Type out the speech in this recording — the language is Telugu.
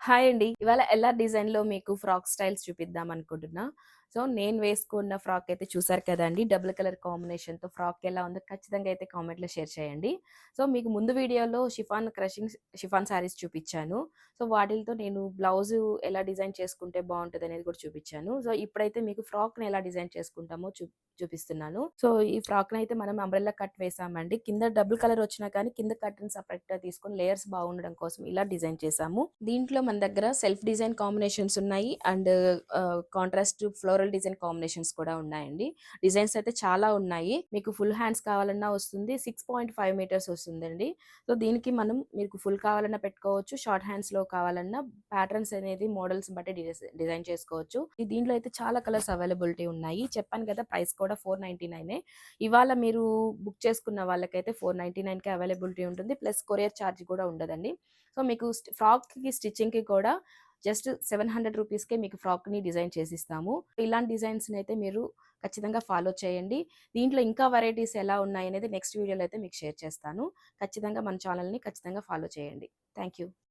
హాయ్ అండి. ఇవాళ ఎల్ఆర్ డిజైన్‌లో మీకు ఫ్రాక్ స్టైల్స్ చూపిద్దాం అనుకుంటున్నా. సో, నేను వేసుకున్న ఫ్రాక్ అయితే చూసారు కదండీ! డబుల్ కలర్ కాంబినేషన్‌తో ఫ్రాక్ ఎలా ఉందో ఖచ్చితంగా అయితే కామెంట్‌లో షేర్ చేయండి. సో, మీకు ముందు వీడియోలో షిఫాన్ శారీస్ చూపిచ్చాను. సో, వాటిలతో నేను బ్లౌజు ఎలా డిజైన్ చేసుకుంటే బావుంటదనేది కూడా చూపిచ్చాను. సో, ఇప్పుడైతే మీకు ఫ్రాక్‌ని ఎలా డిజైన్ చేసుకుంటామో చూపిస్తున్నాను. సో, ఈ ఫ్రాక్‌నయితే మనం అంబ్రెల్లా కట్ వేసామండి. కింద డబుల్ కలర్ వచ్చినా కానీ కింద కట్‌ని సెపరేట్‌గా తీసుకొని లేయర్స్ బాగుండడం కోసం ఇలా డిజైన్ చేశాము. దీంట్లో మన దగ్గర సెల్ఫ్ డిజైన్ కాంబినేషన్స్ ఉన్నాయి. And contrast floral design combinations కూడా ఉన్నాయండి. డిజైన్స్ అయితే చాలా ఉన్నాయి. మీకు ఫుల్ హ్యాండ్స్ కావాలన్నా వస్తుంది. 6.5 మీటర్స్ వస్తుందండి. సో, దీనికి మీకు ఫుల్ కావాలన్నా పెట్టుకోవచ్చు. షార్ట్ హ్యాండ్స్‌లో కావాలన్నా ప్యాటర్న్స్ అనేది మోడల్స్ బట్టి డిజైన్ చేసుకోవచ్చు. దీంట్లో అయితే చాలా కలర్స్ అవైలబిలిటీ ఉన్నాయి. చెప్పాను కదా! ప్రైస్ కూడా 499 ఇవాళ మీరు బుక్ చేసుకున్న వాళ్ళకైతే 499కే అవైలబిలిటీ ఉంటుంది. ప్లస్ కొరియర్ చార్జ్ కూడా ఉండదండి. సో, మీకు ఫ్రాక్‌కి స్టిచ్చింగ్‌కి కూడా జస్ట్ 700 రూపీస్‌కే మీకు ఫ్రాక్‌ని డిజైన్ చేసిస్తాము. ఇలాంటి డిజైన్స్‌నైతే మీరు ఖచ్చితంగా ఫాలో చేయండి. దీంట్లో ఇంకా వెరైటీస్ ఎలా ఉన్నాయనేది నెక్స్ట్ వీడియోలో అయితే మీకు షేర్ చేస్తాను. ఖచ్చితంగా మన ఛానెల్‌ని ఖచ్చితంగా ఫాలో చేయండి. Thank you.